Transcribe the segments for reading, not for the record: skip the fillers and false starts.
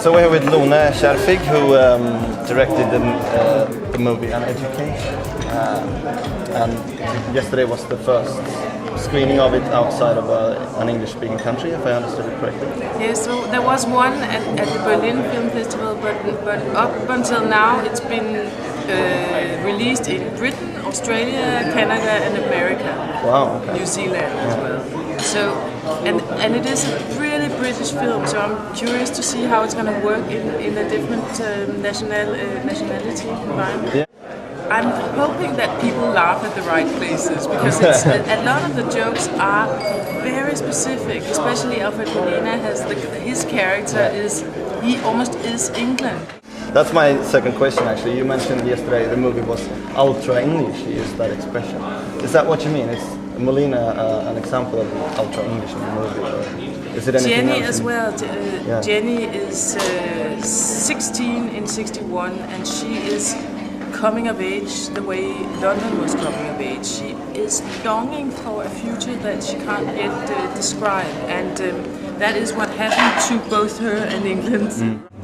So we're here with Lone Scherfig, who directed the movie An Education, and yesterday was the first screening of it outside of an English-speaking country, if I understood it correctly. Yes, so there was one at the Berlin Film Festival, but up until now it's been released in Britain, Australia, Canada and America. Wow, okay. New Zealand as well. So, and it is a really British film, so I'm curious to see how it's going to work in a different nationality environment. Yeah. I'm hoping that people laugh at the right places, because it's, a lot of the jokes are very specific, especially Alfred Molina his character he almost is England. That's my second question actually. You mentioned yesterday the movie was ultra English, you used that expression. Is that what you mean? Is Molina an example of ultra English in the movie? Or is it anything Jenny else as well. Jenny is 16 in 61 and she is coming of age the way London was coming of age. She is longing for a future that she can't yet describe, and that is what happened to both her and England.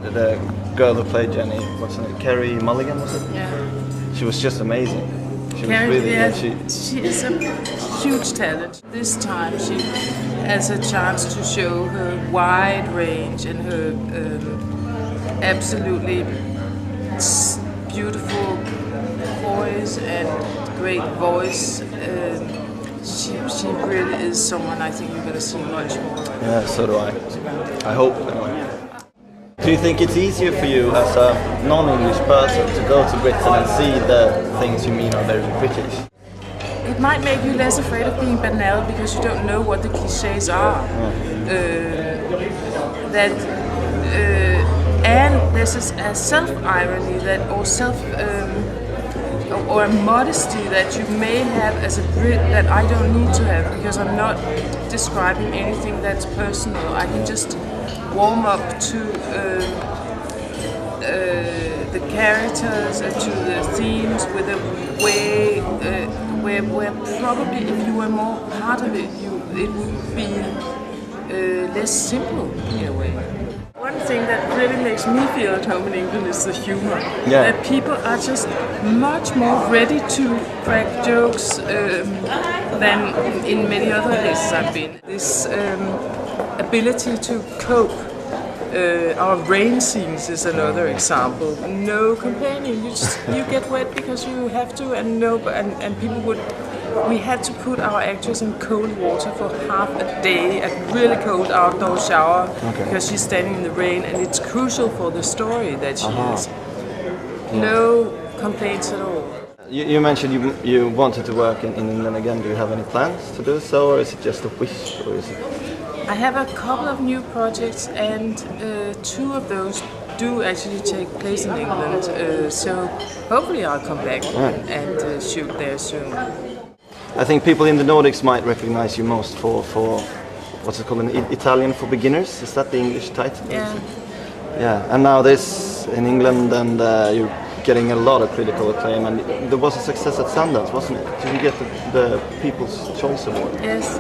The girl who played Jenny, what's her name? Carey Mulligan, was it? Yeah. She was just amazing. She Carey, was really, she is a huge talent. This time she has a chance to show her wide range and her absolutely beautiful poise and great voice. She really is someone I think you're going to see much more. Yeah, so do I. I hope, anyway. Do you think it's easier for you as a non-English person to go to Britain and see the things you mean are very British? It might make you less afraid of being banal because you don't know what the clichés are. And there's a self-irony or a modesty that you may have as a Brit that I don't need to have, because I'm not describing anything that's personal. I can just warm up to the characters and to the themes with a way where probably if you were more part of it, it would be less simple in a way. One thing that really makes me feel at home in England is the humor. Yeah. That people are just much more ready to crack jokes than in many other places I've been. This ability to cope. Our rain scenes is another example. No companion. You get wet because you have to, and people would. We had to put our actress in cold water for half a day, a really cold outdoor shower, because she's standing in the rain, and it's crucial for the story that she is. No complaints at all. You mentioned you wanted to work in England again. Do you have any plans to do so, or is it just a wish, or is it? I have a couple of new projects, and two of those do actually take place in England. So hopefully I'll come back and shoot there soon. I think people in the Nordics might recognize you most for what's it called, an Italian for beginners. Is that the English title? Yeah. Yeah, and now this in England, and you're getting a lot of critical acclaim, and there was a success at Sundance, wasn't it? Did you get the People's Choice Award? Yes.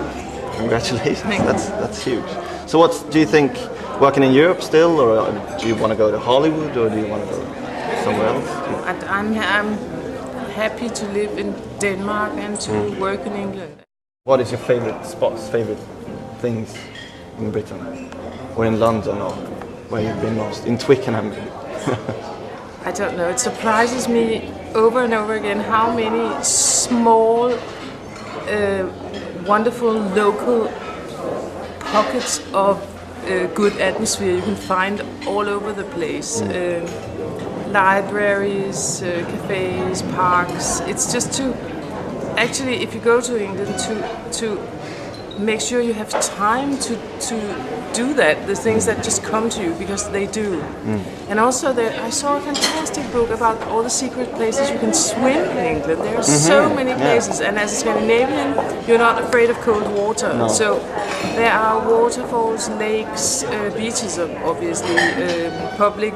Congratulations, that's huge. So do you think, working in Europe still, or do you want to go to Hollywood, or do you want to go somewhere else? I'm happy to live in Denmark and to work in England. What is your favorite spots, favorite things in Britain? Or in London, or where you've been most? In Twickenham maybe? I don't know, it surprises me over and over again how many small wonderful local pockets of good atmosphere you can find all over the place. Libraries, cafes, parks. It's just actually, if you go to England, to make sure you have time to do that, the things that just come to you, because they do. And also I saw a fantastic book about all the secret places you can swim in England. There are so many places, and as a Scandinavian, you're not afraid of cold water. No. So there are waterfalls, lakes, beaches, obviously, public,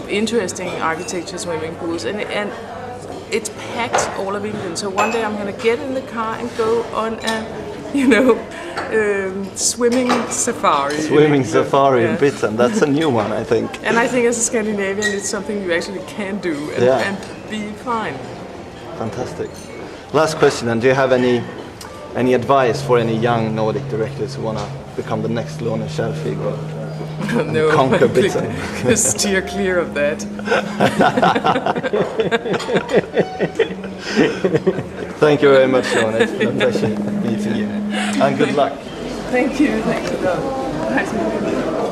interesting architecture, swimming pools, and it's packed all of England. So one day I'm going to get in the car and go on a, swimming safari. Swimming safari in Britain. That's a new one, I think. And I think as a Scandinavian, it's something you actually can do and be fine. Fantastic. Last question, and do you have any advice for any young Nordic directors who want to become the next Lone Scherfig or no, conquer Britain? Steer clear of that. Thank you very much, Sean. It's been a pleasure meeting you. And good luck. Thank you. Thanks a lot. Nice meeting you.